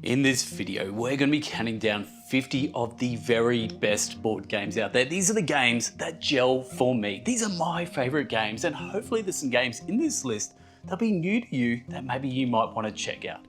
In this video, we're going to be counting down 50 of the very best board games out there. These are the games that gel for me. These are my favorite games, and hopefully there's some games in this list that'll be new to you that maybe you might want to check out.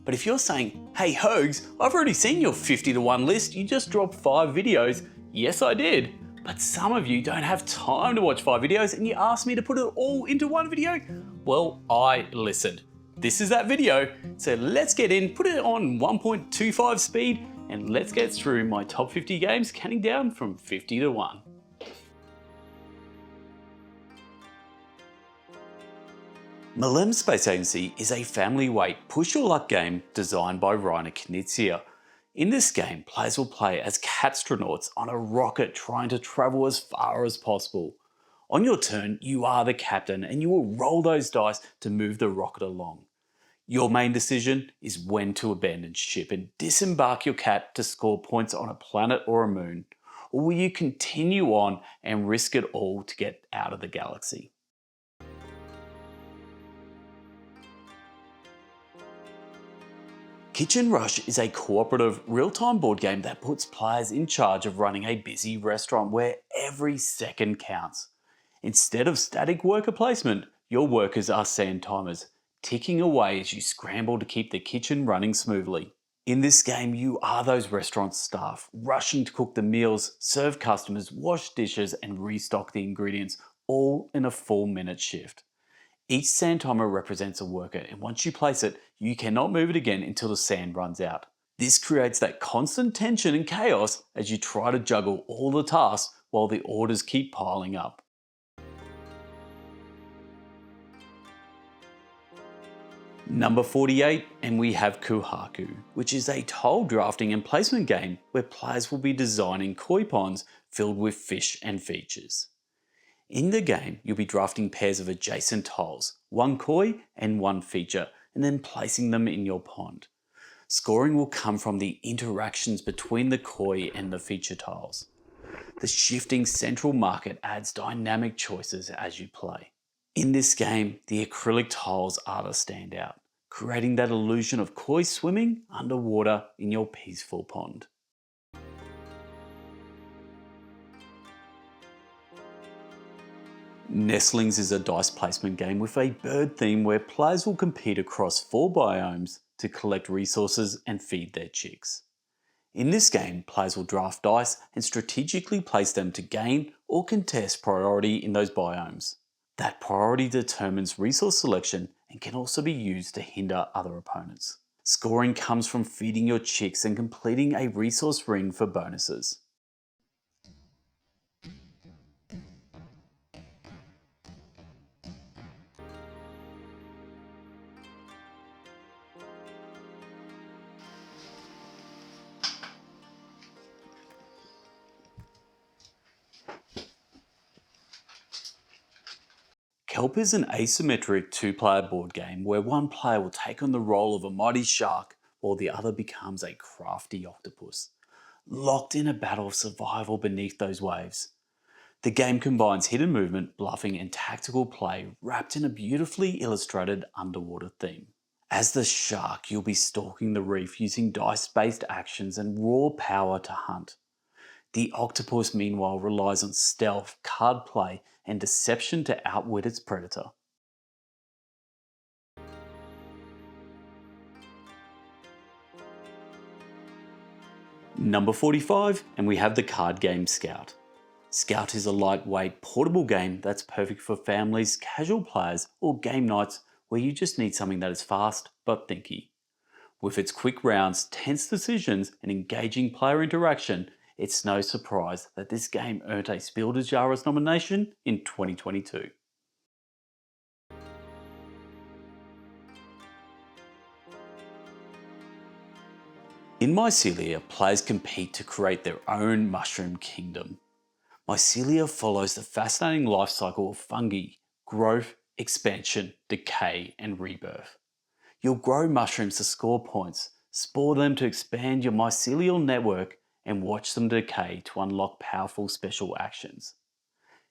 But if you're saying, hey Hogs, I've already seen your 50 to 1 list, you just dropped 5 videos. Yes, I did. But some of you don't have time to watch 5 videos and you asked me to put it all into one video. Well, I listened. This is that video, so let's get in, put it on 1.25 speed, and let's get through my top 50 games, counting down from 50 to 1. MLEM Space Agency is a family-weight push-your-luck game designed by Rainer Knizia. In this game, players will play as catastronauts on a rocket trying to travel as far as possible. On your turn, you are the captain and you will roll those dice to move the rocket along. Your main decision is when to abandon ship and disembark your cat to score points on a planet or a moon, or will you continue on and risk it all to get out of the galaxy? Kitchen Rush is a cooperative, real-time board game that puts players in charge of running a busy restaurant where every second counts. Instead of static worker placement, your workers are sand timers, ticking away as you scramble to keep the kitchen running smoothly. In this game, you are those restaurant staff, rushing to cook the meals, serve customers, wash dishes, and restock the ingredients, all in a 4-minute shift. Each sand timer represents a worker, and once you place it, you cannot move it again until the sand runs out. This creates that constant tension and chaos as you try to juggle all the tasks while the orders keep piling up. Number 48, and we have Kohaku, which is a tile drafting and placement game where players will be designing koi ponds filled with fish and features. In the game, you'll be drafting pairs of adjacent tiles, one koi and one feature, and then placing them in your pond. Scoring will come from the interactions between the koi and the feature tiles. The shifting central market adds dynamic choices as you play. In this game, the acrylic tiles are the standout, creating that illusion of koi swimming underwater in your peaceful pond. Nestlings is a dice placement game with a bird theme where players will compete across 4 biomes to collect resources and feed their chicks. In this game, players will draft dice and strategically place them to gain or contest priority in those biomes. That priority determines resource selection and can also be used to hinder other opponents. Scoring comes from feeding your chicks and completing a resource ring for bonuses. Kelp is an asymmetric 2-player board game where one player will take on the role of a mighty shark while the other becomes a crafty octopus, locked in a battle of survival beneath those waves. The game combines hidden movement, bluffing, and tactical play wrapped in a beautifully illustrated underwater theme. As the shark, you'll be stalking the reef using dice-based actions and raw power to hunt. The octopus, meanwhile, relies on stealth, card play, and deception to outwit its predator. Number 45, and we have the card game Scout. Scout is a lightweight, portable game that's perfect for families, casual players, or game nights where you just need something that is fast but thinky. With its quick rounds, tense decisions, and engaging player interaction, it's no surprise that this game earned a Spiel des Jahres nomination in 2022. In Mycelia, players compete to create their own mushroom kingdom. Mycelia follows the fascinating life cycle of fungi: growth, expansion, decay, and rebirth. You'll grow mushrooms to score points, spore them to expand your mycelial network, and watch them decay to unlock powerful special actions.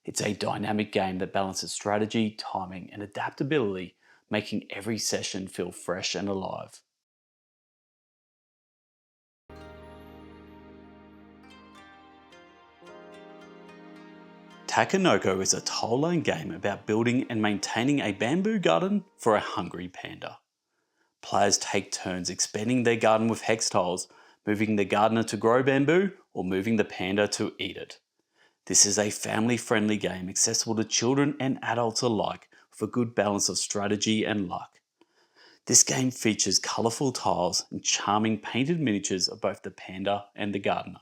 It's a dynamic game that balances strategy, timing, and adaptability, making every session feel fresh and alive. Takenoko is a tile-line game about building and maintaining a bamboo garden for a hungry panda. Players take turns expanding their garden with hex tiles, moving the gardener to grow bamboo, or moving the panda to eat it. This is a family-friendly game accessible to children and adults alike with a good balance of strategy and luck. This game features colourful tiles and charming painted miniatures of both the panda and the gardener.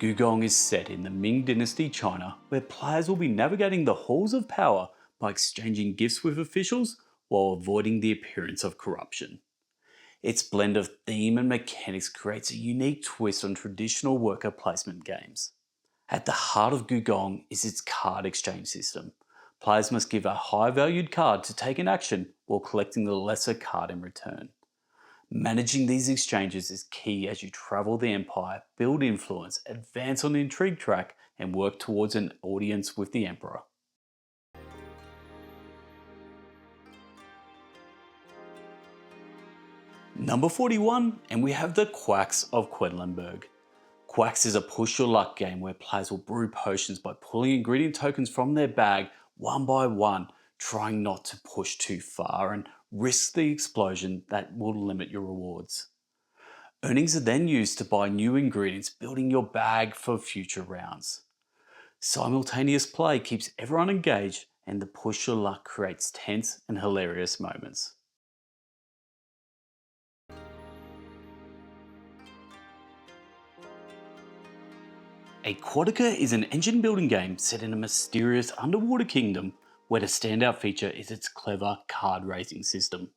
Gugong is set in the Ming Dynasty China, where players will be navigating the halls of power by exchanging gifts with officials while avoiding the appearance of corruption. Its blend of theme and mechanics creates a unique twist on traditional worker placement games. At the heart of Gugong is its card exchange system. Players must give a high-valued card to take an action while collecting the lesser card in return. Managing these exchanges is key as you travel the Empire, build influence, advance on the intrigue track, and work towards an audience with the Emperor. Number 41, and we have the Quacks of Quedlinburg. Quacks is a push your luck game where players will brew potions by pulling ingredient tokens from their bag one by one, trying not to push too far and risk the explosion that will limit your rewards. Earnings are then used to buy new ingredients, building your bag for future rounds. Simultaneous play keeps everyone engaged, and the push your luck creates tense and hilarious moments. Aquatica is an engine building game set in a mysterious underwater kingdom where the standout feature is its clever card raising system.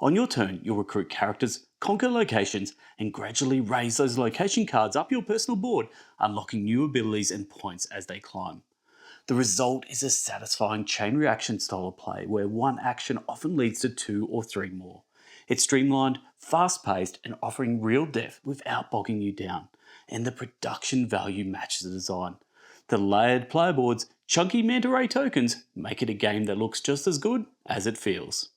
On your turn, you'll recruit characters, conquer locations, and gradually raise those location cards up your personal board, unlocking new abilities and points as they climb. The result is a satisfying chain reaction style of play where one action often leads to 2 or 3 more. It's streamlined, fast-paced, and offering real depth without bogging you down, and the production value matches the design. The layered player boards, chunky manta ray tokens make it a game that looks just as good as it feels.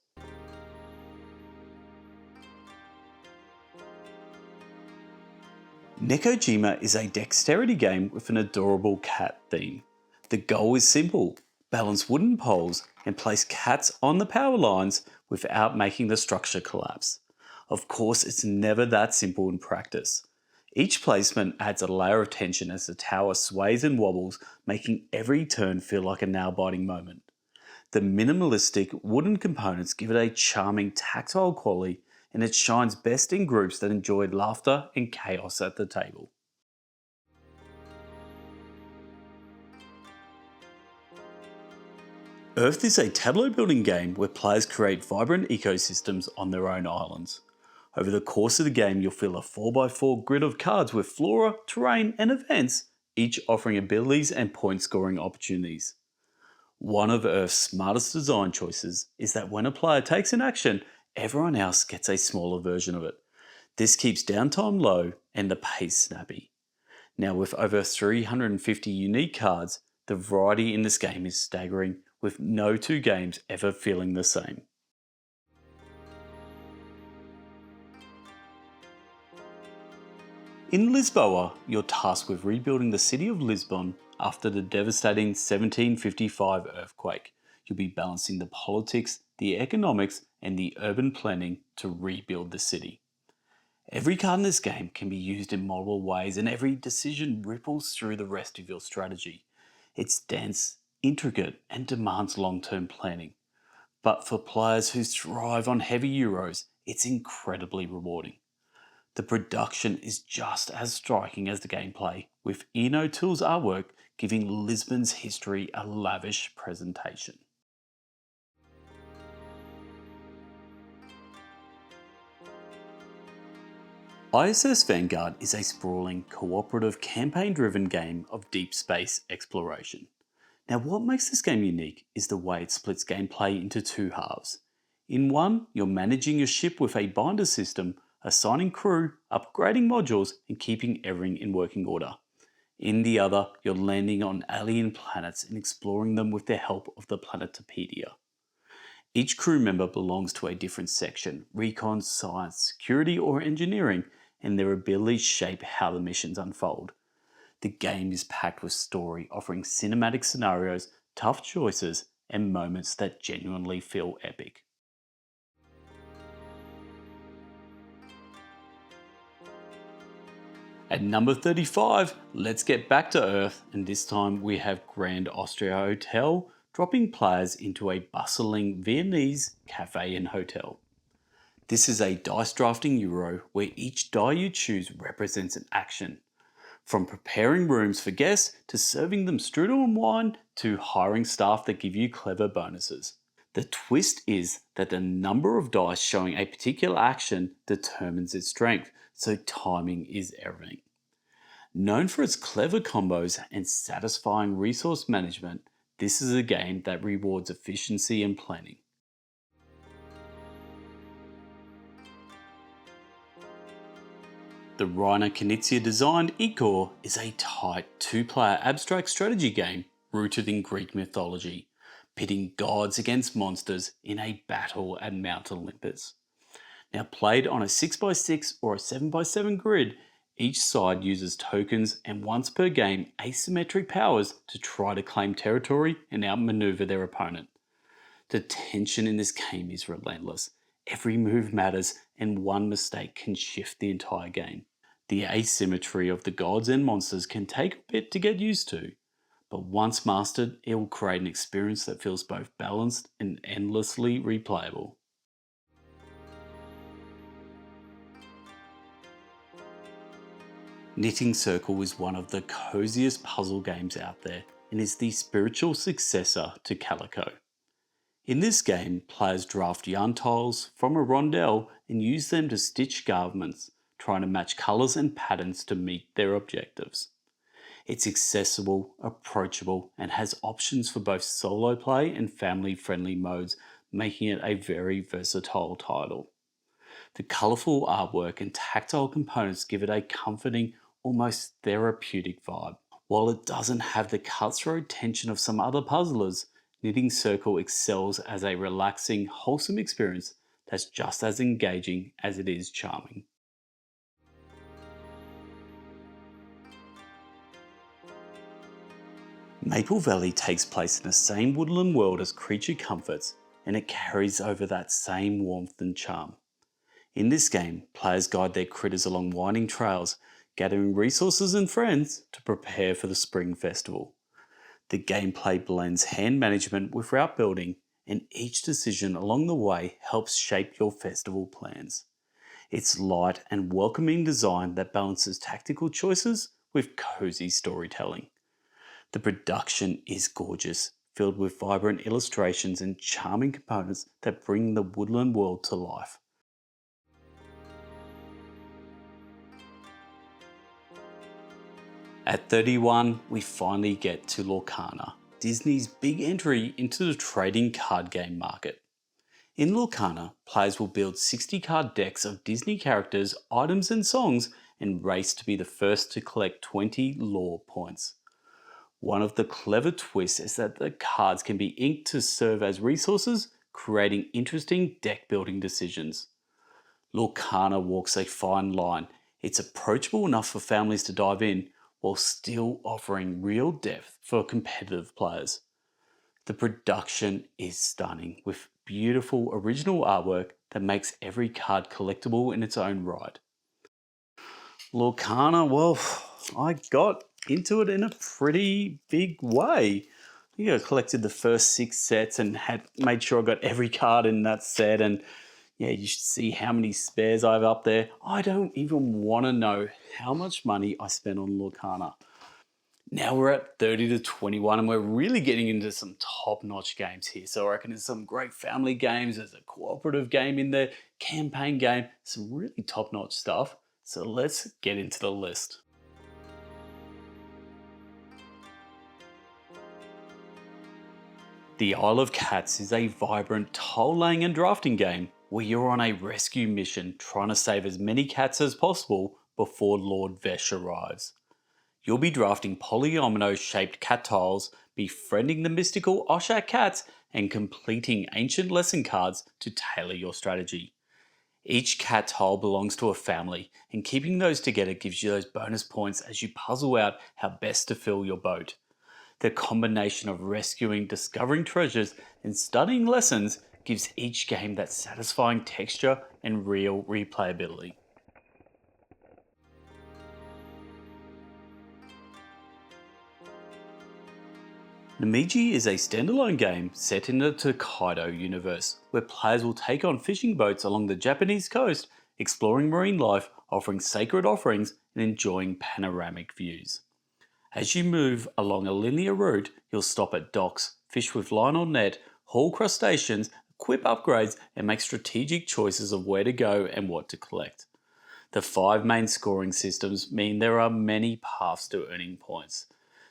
Nekojima is a dexterity game with an adorable cat theme. The goal is simple: balance wooden poles and place cats on the power lines without making the structure collapse. Of course, it's never that simple in practice. Each placement adds a layer of tension as the tower sways and wobbles, making every turn feel like a nail-biting moment. The minimalistic wooden components give it a charming tactile quality, and it shines best in groups that enjoy laughter and chaos at the table. Earth is a tableau building game where players create vibrant ecosystems on their own islands. Over the course of the game, you'll fill a 4x4 grid of cards with flora, terrain, and events, each offering abilities and point scoring opportunities. One of Earth's smartest design choices is that when a player takes an action, everyone else gets a smaller version of it. This keeps downtime low and the pace snappy. Now, with over 350 unique cards, the variety in this game is staggering, with no 2 games ever feeling the same. In Lisboa, you're tasked with rebuilding the city of Lisbon after the devastating 1755 earthquake. You'll be balancing the politics, the economics, and the urban planning to rebuild the city. Every card in this game can be used in multiple ways, and every decision ripples through the rest of your strategy. It's dense, intricate, and demands long-term planning. But for players who thrive on heavy euros, it's incredibly rewarding. The production is just as striking as the gameplay, with Ian O'Toole's artwork giving Lisbon's history a lavish presentation. ISS Vanguard is a sprawling, cooperative, campaign-driven game of deep space exploration. Now, what makes this game unique is the way it splits gameplay into 2 halves. In one, you're managing your ship with a binder system, assigning crew, upgrading modules, and keeping everything in working order. In the other, you're landing on alien planets and exploring them with the help of the Planetopedia. Each crew member belongs to a different section: recon, science, security, or engineering, and their abilities shape how the missions unfold. The game is packed with story, offering cinematic scenarios, tough choices, and moments that genuinely feel epic. At number 35, let's get back to Earth, and this time we have Grand Austria Hotel, dropping players into a bustling Viennese cafe and hotel. This is a dice drafting Euro where each die you choose represents an action. From preparing rooms for guests to serving them strudel and wine to hiring staff that give you clever bonuses. The twist is that the number of dice showing a particular action determines its strength, so timing is everything. Known for its clever combos and satisfying resource management, this is a game that rewards efficiency and planning. The Rainer Knizia designed Ichor is a tight two-player abstract strategy game rooted in Greek mythology, pitting gods against monsters in a battle at Mount Olympus. Now played on a 6x6 or a 7x7 grid, each side uses tokens and once per game asymmetric powers to try to claim territory and outmaneuver their opponent. The tension in this game is relentless. Every move matters and one mistake can shift the entire game. The asymmetry of the gods and monsters can take a bit to get used to, but once mastered, it will create an experience that feels both balanced and endlessly replayable. Knitting Circle is one of the coziest puzzle games out there and is the spiritual successor to Calico. In this game, players draft yarn tiles from a rondelle and use them to stitch garments, trying to match colours and patterns to meet their objectives. It's accessible, approachable, and has options for both solo play and family-friendly modes, making it a very versatile title. The colourful artwork and tactile components give it a comforting, almost therapeutic vibe. While it doesn't have the cutthroat tension of some other puzzlers, Knitting Circle excels as a relaxing, wholesome experience that's just as engaging as it is charming. Maple Valley takes place in the same woodland world as Creature Comforts, and it carries over that same warmth and charm. In this game, players guide their critters along winding trails, gathering resources and friends to prepare for the spring festival. The gameplay blends hand management with route building, and each decision along the way helps shape your festival plans. It's light and welcoming design that balances tactical choices with cozy storytelling. The production is gorgeous, filled with vibrant illustrations and charming components that bring the woodland world to life. At 31, we finally get to Lorcana, Disney's big entry into the trading card game market. In Lorcana, players will build 60 card decks of Disney characters, items and songs and race to be the first to collect 20 lore points. One of the clever twists is that the cards can be inked to serve as resources, creating interesting deck building decisions. Lorcana walks a fine line. It's approachable enough for families to dive in, while still offering real depth for competitive players. The production is stunning, with beautiful original artwork that makes every card collectible in its own right. Lorcana, well, I got into it in a pretty big way. I think I collected the first 6 sets and had made sure I got every card in that set, and yeah, you should see how many spares I have up there. I don't even want to know how much money I spent on Lorcana. Now we're at 30 to 21 and we're really getting into some top-notch games here. So I reckon there's some great family games, there's a cooperative game in there, campaign game, some really top-notch stuff. So let's get into the list. The Isle of Cats is a vibrant tile laying and drafting game where you're on a rescue mission trying to save as many cats as possible before Lord Vesh arrives. You'll be drafting polyomino-shaped cat tiles, befriending the mystical Oshak cats, and completing ancient lesson cards to tailor your strategy. Each cat tile belongs to a family, and keeping those together gives you those bonus points as you puzzle out how best to fill your boat. The combination of rescuing, discovering treasures, and studying lessons gives each game that satisfying texture and real replayability. Namiji is a standalone game set in the Tokaido universe, where players will take on fishing boats along the Japanese coast, exploring marine life, offering sacred offerings, and enjoying panoramic views. As you move along a linear route, you'll stop at docks, fish with line or net, haul crustaceans, equip upgrades, and make strategic choices of where to go and what to collect. The 5 main scoring systems mean there are many paths to earning points.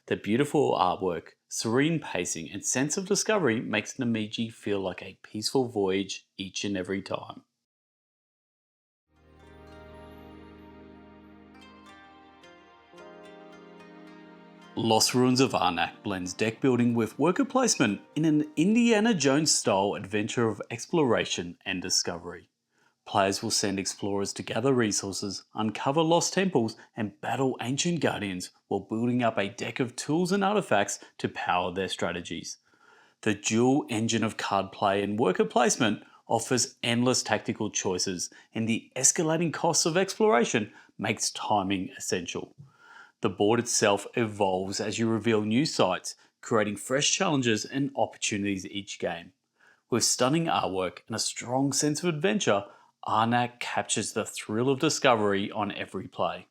The beautiful artwork, serene pacing, and sense of discovery makes Namiji feel like a peaceful voyage each and every time. Lost Ruins of Arnak blends deck building with worker placement in an Indiana Jones style adventure of exploration and discovery. Players will send explorers to gather resources, uncover lost temples, and battle ancient guardians while building up a deck of tools and artifacts to power their strategies. The dual engine of card play and worker placement offers endless tactical choices, and the escalating costs of exploration makes timing essential. The board itself evolves as you reveal new sites, creating fresh challenges and opportunities each game. With stunning artwork and a strong sense of adventure, Arnak captures the thrill of discovery on every play.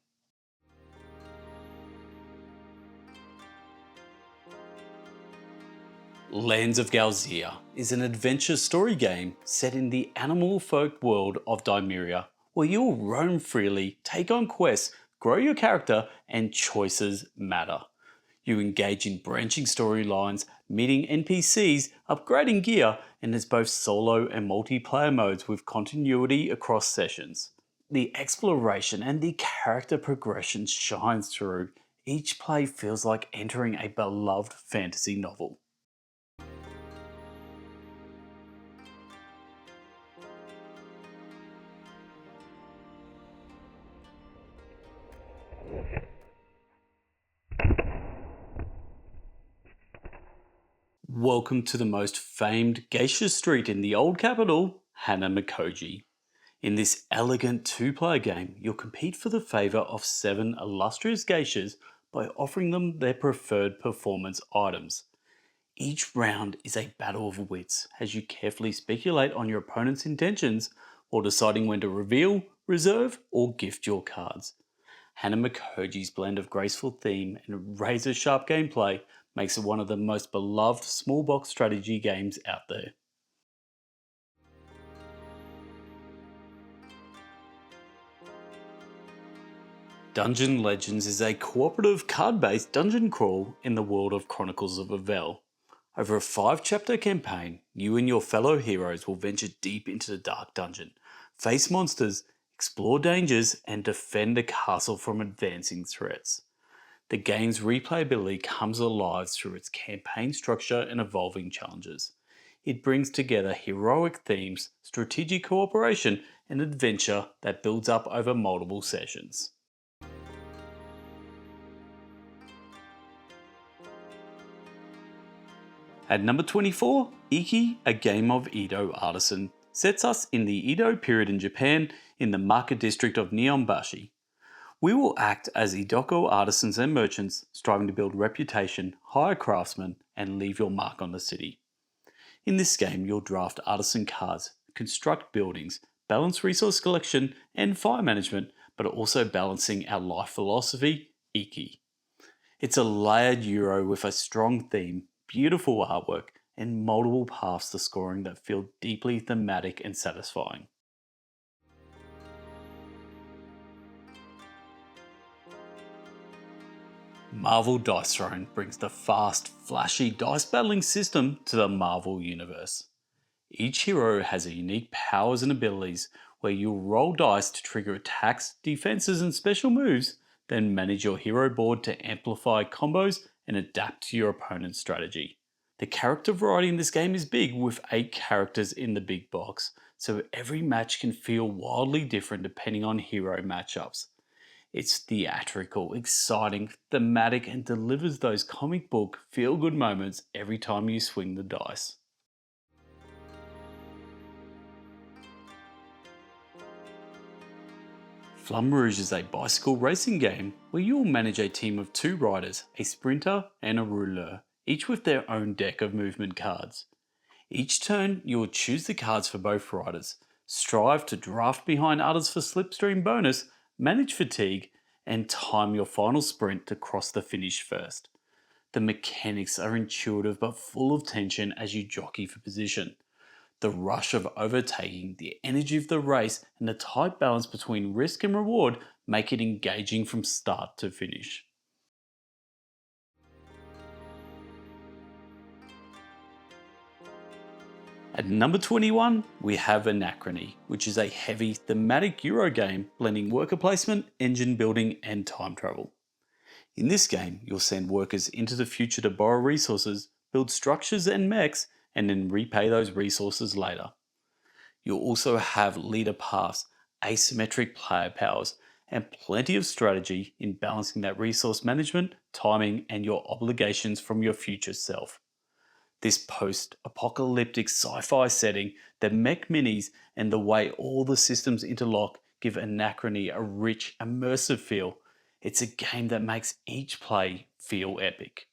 Lands of Galzyr is an adventure story game set in the animal folk world of Dimeria, where you'll roam freely, take on quests, grow your character, and choices matter. You engage in branching storylines, meeting NPCs, upgrading gear, and there's both solo and multiplayer modes with continuity across sessions. The exploration and the character progression shines through. Each play feels like entering a beloved fantasy novel. Welcome to the most famed geisha street in the old capital, Hanamikoji. In this elegant 2-player game, you'll compete for the favour of 7 illustrious geishas by offering them their preferred performance items. Each round is a battle of wits as you carefully speculate on your opponent's intentions while deciding when to reveal, reserve, or gift your cards. Hanamikoji's blend of graceful theme and razor-sharp gameplay makes it one of the most beloved small box strategy games out there. Dungeon Legends is a cooperative card-based dungeon crawl in the world of Chronicles of Everdell. Over a 5-chapter campaign, you and your fellow heroes will venture deep into the dark dungeon, face monsters, explore dangers, and defend the castle from advancing threats. The game's replayability comes alive through its campaign structure and evolving challenges. It brings together heroic themes, strategic cooperation, and adventure that builds up over multiple sessions. At number 24, Iki, a game of Edo artisan, sets us in the Edo period in Japan in the market district of Nihonbashi. We will act as Edoko artisans and merchants, striving to build reputation, hire craftsmen, and leave your mark on the city. In this game, you'll draft artisan cards, construct buildings, balance resource collection and fire management, but also balancing our life philosophy, Iki. It's a layered Euro with a strong theme, beautiful artwork, and multiple paths to scoring that feel deeply thematic and satisfying. Marvel Dice Throne brings the fast, flashy dice battling system to the Marvel universe. Each hero has a unique powers and abilities where you'll roll dice to trigger attacks, defenses, and special moves, then manage your hero board to amplify combos and adapt to your opponent's strategy. The character variety in this game is big, with 8 characters in the big box, so every match can feel wildly different depending on hero matchups. It's theatrical, exciting, thematic, and delivers those comic book feel-good moments every time you swing the dice. Flamme Rouge is a bicycle racing game where you will manage a team of 2 riders, a sprinter and a rouleur, each with their own deck of movement cards. Each turn you will choose the cards for both riders, strive to draft behind others for slipstream bonus, manage fatigue, and time your final sprint to cross the finish first. The mechanics are intuitive but full of tension as you jockey for position. The rush of overtaking, the energy of the race, and the tight balance between risk and reward make it engaging from start to finish. At number 21, we have Anachrony, which is a heavy thematic Euro game blending worker placement, engine building, and time travel. In this game, you'll send workers into the future to borrow resources, build structures and mechs, and then repay those resources later. You'll also have leader paths, asymmetric player powers, and plenty of strategy in balancing that resource management, timing, and your obligations from your future self. This post-apocalyptic sci-fi setting, the mech minis, and the way all the systems interlock give Anachrony a rich, immersive feel. It's a game that makes each play feel epic.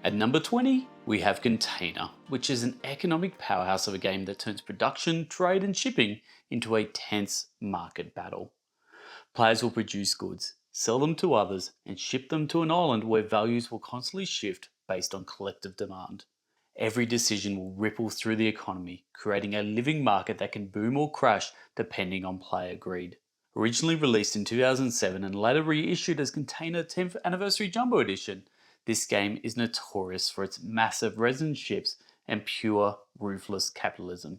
At number 20, we have Container, which is an economic powerhouse of a game that turns production, trade and shipping into a tense market battle. Players will produce goods, sell them to others, and ship them to an island where values will constantly shift based on collective demand. Every decision will ripple through the economy, creating a living market that can boom or crash depending on player greed. Originally released in 2007 and later reissued as Container 10th Anniversary Jumbo Edition, this game is notorious for its massive resin ships and pure, ruthless capitalism.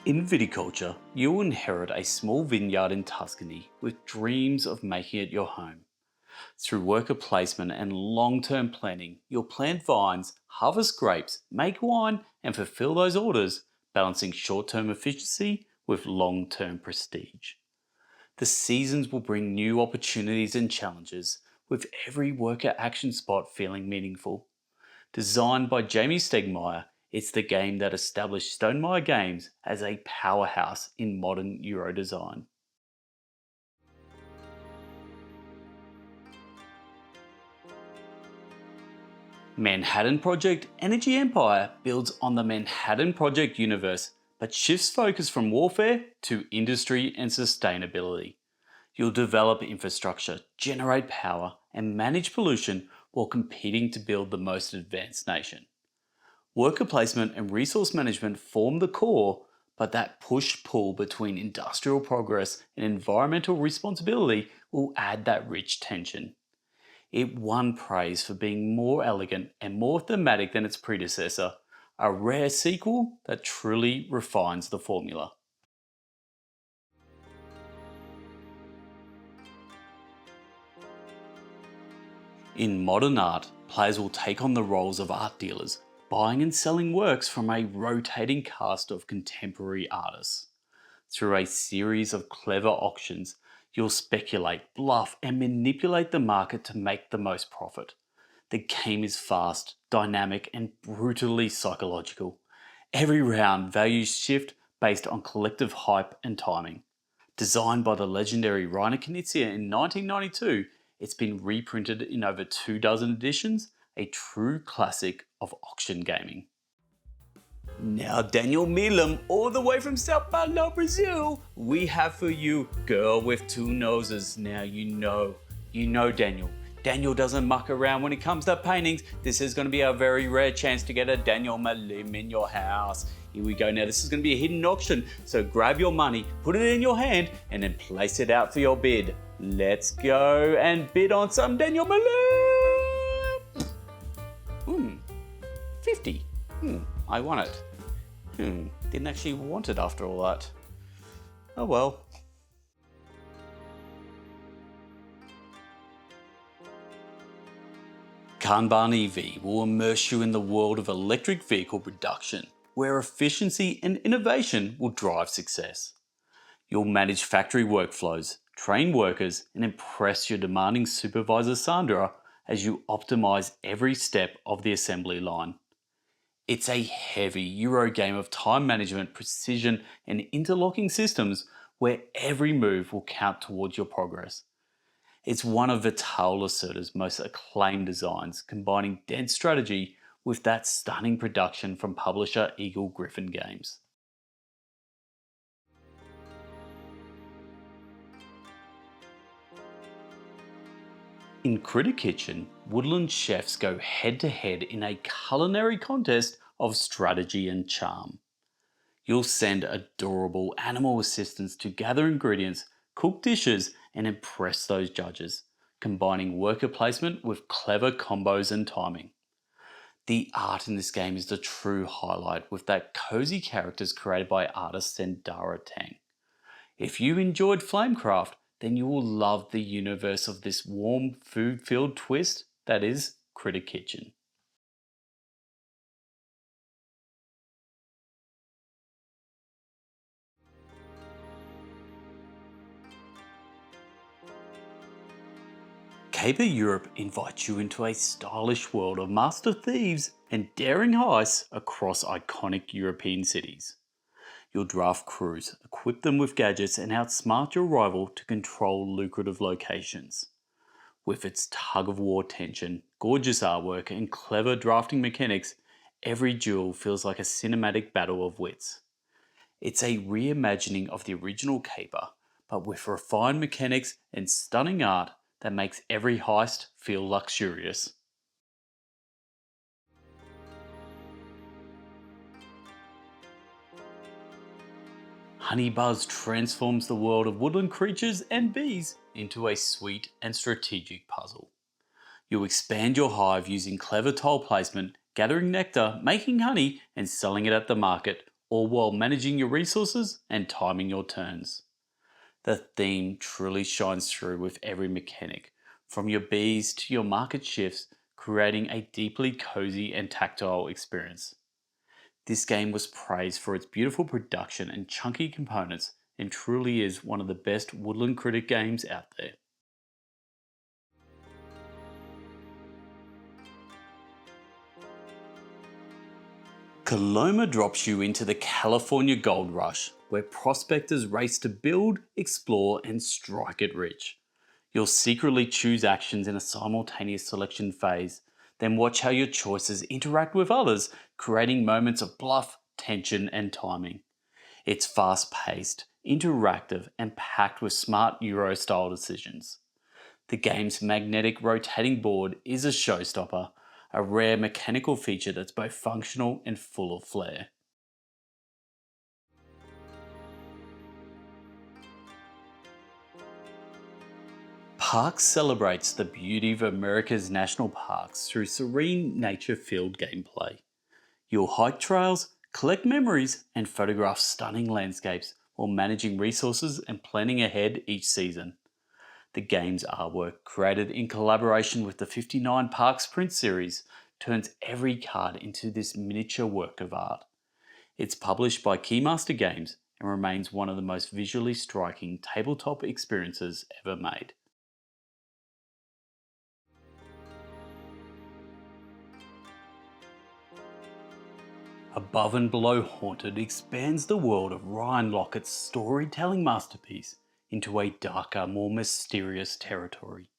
In Viticulture, you will inherit a small vineyard in Tuscany with dreams of making it your home. Through worker placement and long-term planning, you'll plant vines, harvest grapes, make wine, and fulfill those orders, balancing short-term efficiency with long-term prestige. The seasons will bring new opportunities and challenges, with every worker action spot feeling meaningful. Designed by Jamie Stegmaier, it's the game that established Stonemaier Games as a powerhouse in modern Euro design. Manhattan Project Energy Empire builds on the Manhattan Project universe, but shifts focus from warfare to industry and sustainability. You'll develop infrastructure, generate power, and manage pollution while competing to build the most advanced nation. Worker placement and resource management form the core, but that push-pull between industrial progress and environmental responsibility will add that rich tension. It won praise for being more elegant and more thematic than its predecessor, a rare sequel that truly refines the formula. In modern art, players will take on the roles of art dealers, buying and selling works from a rotating cast of contemporary artists. Through a series of clever auctions, you'll speculate, bluff, and manipulate the market to make the most profit. The game is fast, dynamic, and brutally psychological. Every round, values shift based on collective hype and timing. Designed by the legendary Rainer Knizia in 1992, it's been reprinted in over 24 editions, a true classic of auction gaming. Now Daniel MLEM, all the way from Sao Paulo, Brazil, we have for you Girl with Two Noses. Now you know Daniel. Daniel doesn't muck around when it comes to paintings. This is going to be a very rare chance to get a Daniel MLEM in your house. Here we go. Now this is going to be a hidden auction, so grab your money, put it in your hand, and then place it out for your bid. Let's go and bid on some Daniel MLEM. 50. I won it. Didn't actually want it after all that. Oh well. Kanban EV will immerse you in the world of electric vehicle production, where efficiency and innovation will drive success. You'll manage factory workflows, train workers, and impress your demanding supervisor Sandra as you optimize every step of the assembly line. It's a heavy Euro game of time management, precision, and interlocking systems where every move will count towards your progress. It's one of Viticulture's most acclaimed designs, combining dense strategy with that stunning production from publisher Eagle Gryphon Games. In Critter Kitchen, woodland chefs go head to head in a culinary contest of strategy and charm. You'll send adorable animal assistants to gather ingredients, cook dishes, and impress those judges, combining worker placement with clever combos and timing. The art in this game is the true highlight, with that cozy characters created by artist Sendara Tang. If you enjoyed Flamecraft, then you will love the universe of this warm, food-filled twist that is Critter Kitchen. Caper Europe invites you into a stylish world of master thieves and daring heists across iconic European cities. You'll draft crews, equip them with gadgets, and outsmart your rival to control lucrative locations. With its tug-of-war tension, gorgeous artwork, and clever drafting mechanics, every duel feels like a cinematic battle of wits. It's a reimagining of the original Caper, but with refined mechanics and stunning art that makes every heist feel luxurious. Honeybuzz transforms the world of woodland creatures and bees into a sweet and strategic puzzle. You'll expand your hive using clever tile placement, gathering nectar, making honey, and selling it at the market, all while managing your resources and timing your turns. The theme truly shines through with every mechanic, from your bees to your market shifts, creating a deeply cozy and tactile experience. This game was praised for its beautiful production and chunky components and truly is one of the best woodland critic games out there. Coloma drops you into the California gold rush, where prospectors race to build, explore, and strike it rich. You'll secretly choose actions in a simultaneous selection phase, then watch how your choices interact with others, creating moments of bluff, tension, and timing. It's fast paced, interactive, and packed with smart Euro style decisions. The game's magnetic rotating board is a showstopper, a rare mechanical feature that's both functional and full of flair. Parks celebrates the beauty of America's national parks through serene nature-filled gameplay. You'll hike trails, collect memories, and photograph stunning landscapes while managing resources and planning ahead each season. The game's artwork, created in collaboration with the 59 Parks print series, turns every card into this miniature work of art. It's published by Keymaster Games and remains one of the most visually striking tabletop experiences ever made. Above and Below Haunted expands the world of Ryan Lockett's storytelling masterpiece into a darker, more mysterious territory.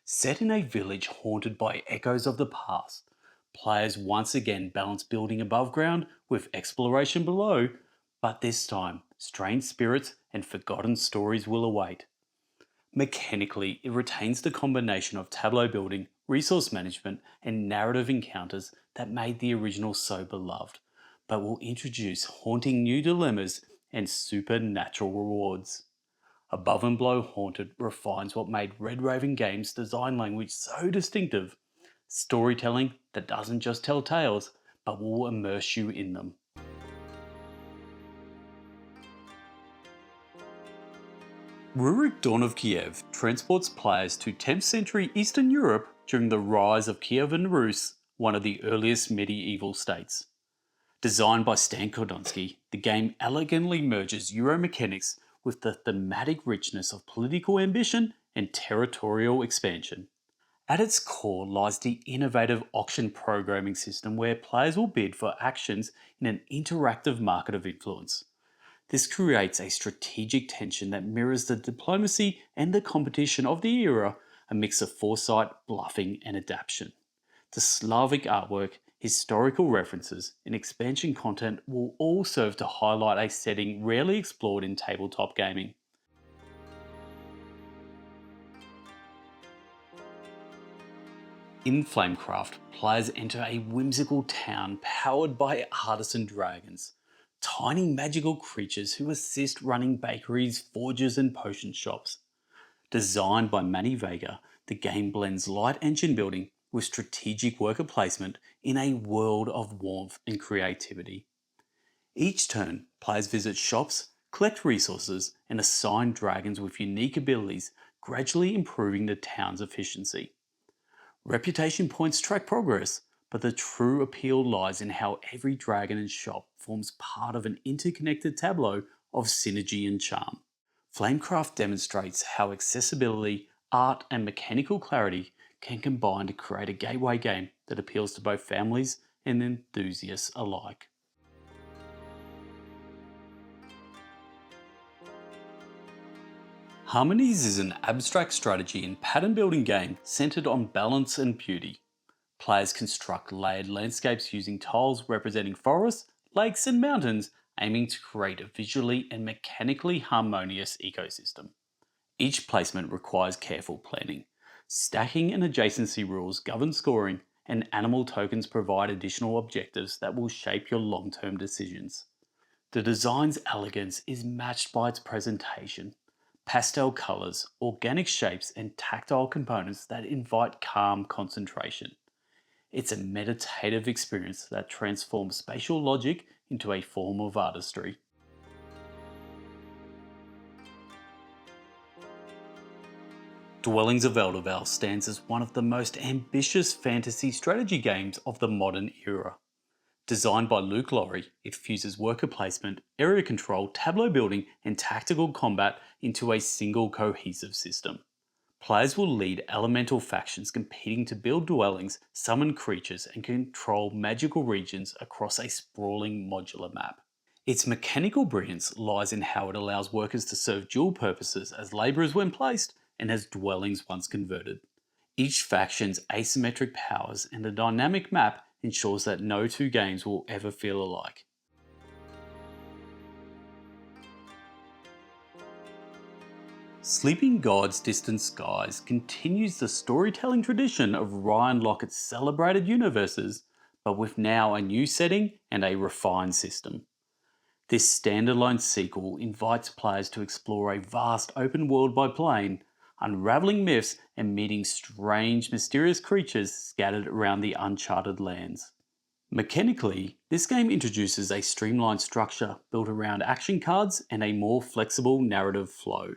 Set in a village haunted by echoes of the past, players once again balance building above ground with exploration below, but this time, strange spirits and forgotten stories will await. Mechanically, it retains the combination of tableau building, resource management, and narrative encounters that made the original so beloved, but will introduce haunting new dilemmas and supernatural rewards. Above and Below Haunted refines what made Red Raven Games' design language so distinctive: storytelling that doesn't just tell tales, but will immerse you in them. Rurik Dawn of Kiev transports players to 10th century Eastern Europe during the rise of Kiev and Rus, one of the earliest medieval states. Designed by Stan Kordonsky, the game elegantly merges Euro mechanics with the thematic richness of political ambition and territorial expansion. At its core lies the innovative auction programming system where players will bid for actions in an interactive market of influence. This creates a strategic tension that mirrors the diplomacy and the competition of the era, a mix of foresight, bluffing, and adaptation. The Slavic artwork, historical references, and expansion content will all serve to highlight a setting rarely explored in tabletop gaming. In Flamecraft, players enter a whimsical town powered by artisan dragons, tiny magical creatures who assist running bakeries, forges, and potion shops. Designed by Manny Vega, the game blends light engine building with strategic worker placement in a world of warmth and creativity. Each turn, players visit shops, collect resources, and assign dragons with unique abilities, gradually improving the town's efficiency. Reputation points track progress, but the true appeal lies in how every dragon and shop forms part of an interconnected tableau of synergy and charm. Flamecraft demonstrates how accessibility, art, and mechanical clarity can combine to create a gateway game that appeals to both families and enthusiasts alike. Harmonies is an abstract strategy and pattern building game centered on balance and beauty. Players construct layered landscapes using tiles representing forests, lakes, and mountains, aiming to create a visually and mechanically harmonious ecosystem. Each placement requires careful planning. Stacking and adjacency rules govern scoring, and animal tokens provide additional objectives that will shape your long-term decisions. The design's elegance is matched by its presentation. Pastel colours, organic shapes, and tactile components that invite calm concentration. It's a meditative experience that transforms spatial logic into a form of artistry. Dwellings of Eldervale stands as one of the most ambitious fantasy strategy games of the modern era. Designed by Luke Laurie, it fuses worker placement, area control, tableau building, and tactical combat into a single cohesive system. Players will lead elemental factions competing to build dwellings, summon creatures, and control magical regions across a sprawling modular map. Its mechanical brilliance lies in how it allows workers to serve dual purposes as labourers when placed and as dwellings once converted. Each faction's asymmetric powers and a dynamic map ensures that no two games will ever feel alike. Sleeping God's Distant Skies continues the storytelling tradition of Ryan Lockett's celebrated universes, but with now a new setting and a refined system. This standalone sequel invites players to explore a vast open world by plane, unravelling myths and meeting strange, mysterious creatures scattered around the uncharted lands. Mechanically, this game introduces a streamlined structure built around action cards and a more flexible narrative flow.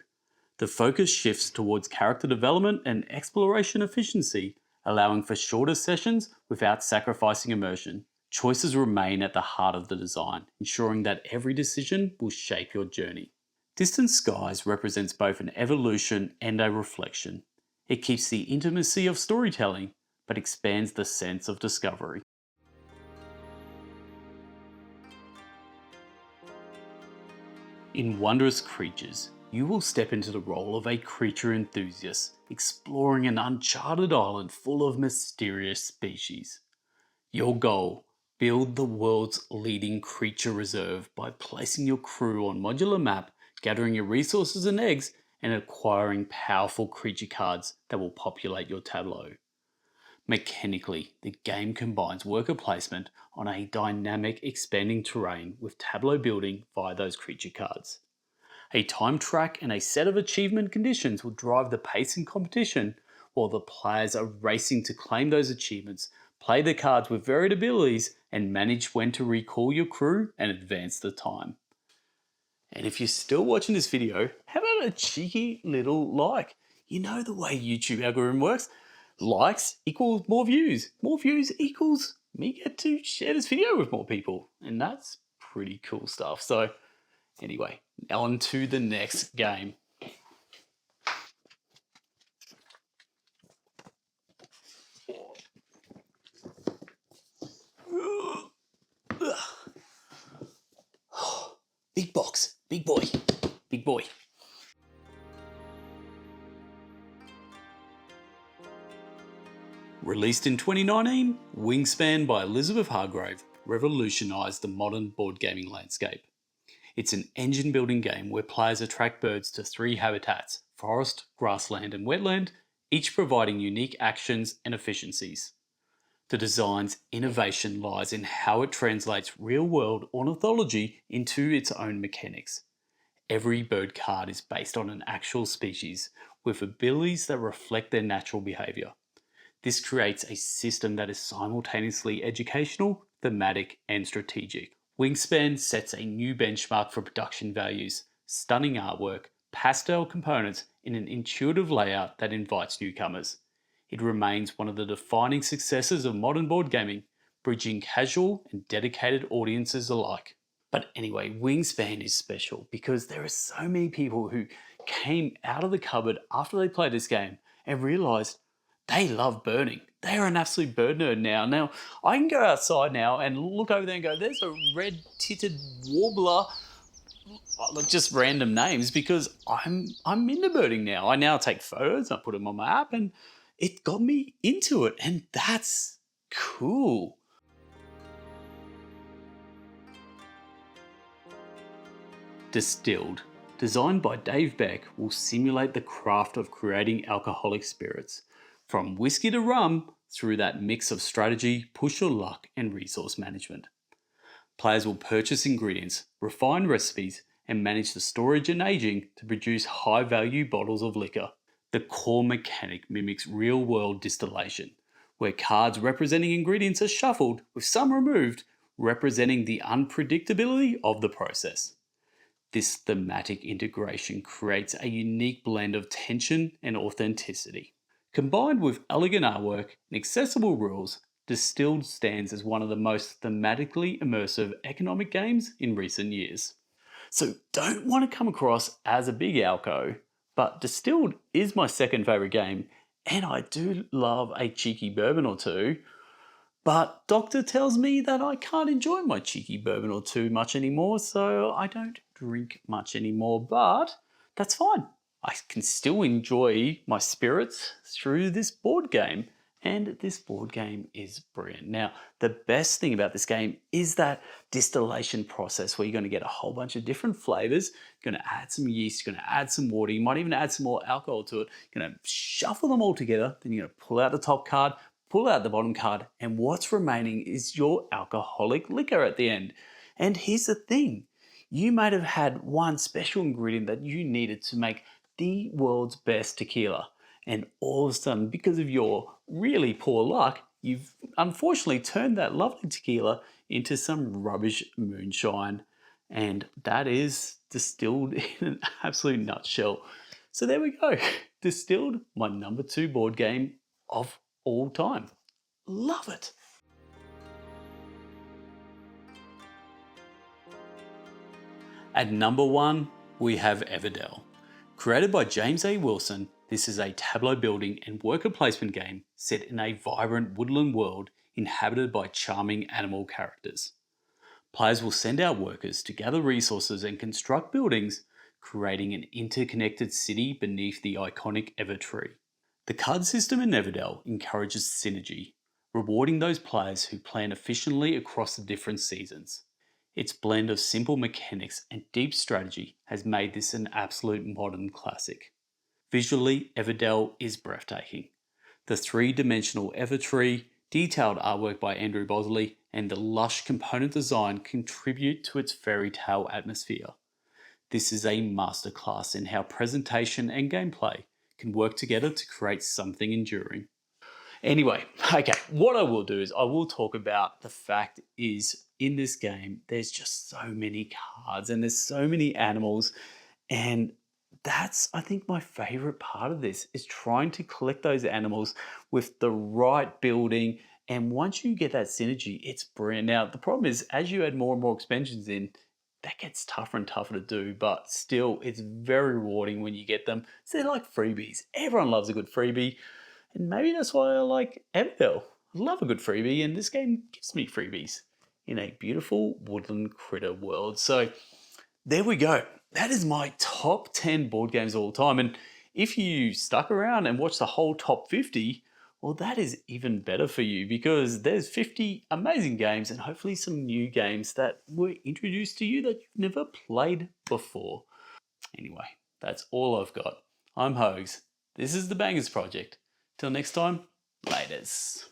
The focus shifts towards character development and exploration efficiency, allowing for shorter sessions without sacrificing immersion. Choices remain at the heart of the design, ensuring that every decision will shape your journey. Distant Skies represents both an evolution and a reflection. It keeps the intimacy of storytelling, but expands the sense of discovery. In Wondrous Creatures, you will step into the role of a creature enthusiast, exploring an uncharted island full of mysterious species. Your goal: build the world's leading creature reserve by placing your crew on modular map, gathering your resources and eggs, and acquiring powerful creature cards that will populate your tableau. Mechanically, the game combines worker placement on a dynamic expanding terrain with tableau building via those creature cards. A time track and a set of achievement conditions will drive the pace and competition, while the players are racing to claim those achievements, play the cards with varied abilities, and manage when to recall your crew and advance the time. And if you're still watching this video, how about a cheeky little like? You know the way YouTube algorithm works. Likes equals more views. More views equals me get to share this video with more people. And that's pretty cool stuff. So anyway, on to the next game. Big box, big boy, big boy. Released in 2019, Wingspan by Elizabeth Hargrave revolutionised the modern board gaming landscape. It's an engine building game where players attract birds to 3 habitats: forest, grassland and wetland, each providing unique actions and efficiencies. The design's innovation lies in how it translates real-world ornithology into its own mechanics. Every bird card is based on an actual species, with abilities that reflect their natural behaviour. This creates a system that is simultaneously educational, thematic, and strategic. Wingspan sets a new benchmark for production values: stunning artwork, pastel components, in an intuitive layout that invites newcomers. It remains one of the defining successes of modern board gaming, bridging casual and dedicated audiences alike. But anyway, Wingspan is special because there are so many people who came out of the cupboard after they played this game and realised they love birding. They are an absolute bird nerd now. Now, I can go outside now and look over there and go, there's a red-titted warbler, like just random names, because I'm into birding now. I now take photos, I put them on my app, and it got me into it, and that's cool. Distilled, designed by Dave Beck, will simulate the craft of creating alcoholic spirits, from whiskey to rum, through that mix of strategy, push your luck, and resource management. Players will purchase ingredients, refine recipes, and manage the storage and aging to produce high-value bottles of liquor. The core mechanic mimics real-world distillation, where cards representing ingredients are shuffled, with some removed, representing the unpredictability of the process. This thematic integration creates a unique blend of tension and authenticity. Combined with elegant artwork and accessible rules, Distilled stands as one of the most thematically immersive economic games in recent years. So don't want to come across as a big alco, but Distilled is my second favourite game, and I do love a cheeky bourbon or two, but Doctor tells me that I can't enjoy my cheeky bourbon or two much anymore, so I don't drink much anymore, but that's fine. I can still enjoy my spirits through this board game, and this board game is brilliant. Now, the best thing about this game is that distillation process where you're going to get a whole bunch of different flavours, you're going to add some yeast, you're going to add some water, you might even add some more alcohol to it, you're going to shuffle them all together, then you're going to pull out the top card, pull out the bottom card, and what's remaining is your alcoholic liquor at the end. And here's the thing, you might have had one special ingredient that you needed to make the world's best tequila, and all of a sudden, because of your really poor luck, you've unfortunately turned that lovely tequila into some rubbish moonshine, and that is Distilled in an absolute nutshell. So there we go, Distilled, my number 2 board game of all time. Love it. At number 1, we have Everdell. Created by James A. Wilson, this is a tableau building and worker placement game set in a vibrant woodland world inhabited by charming animal characters. Players will send out workers to gather resources and construct buildings, creating an interconnected city beneath the iconic Evertree. The card system in Everdell encourages synergy, rewarding those players who plan efficiently across the different seasons. Its blend of simple mechanics and deep strategy has made this an absolute modern classic. Visually, Everdell is breathtaking. The 3-dimensional Evertree, detailed artwork by Andrew Bosley, and the lush component design contribute to its fairy tale atmosphere. This is a masterclass in how presentation and gameplay can work together to create something enduring. Anyway, okay, what I will do is I will talk about the fact is in this game, there's just so many cards and there's so many animals. And that's, I think, my favorite part of this is trying to collect those animals with the right building. And once you get that synergy, it's brilliant. Now, the problem is, as you add more and more expansions in, that gets tougher and tougher to do, but still, it's very rewarding when you get them. So they're like freebies. Everyone loves a good freebie, and maybe that's why I like Everdell. I love a good freebie, and this game gives me freebies in a beautiful woodland critter world. So there we go. That is my top 10 board games of all time. And if you stuck around and watched the whole top 50, well, that is even better for you because there's 50 amazing games and hopefully some new games that were introduced to you that you've never played before. Anyway, that's all I've got. I'm Hogs. This is the Bangers Project. Till next time, laters.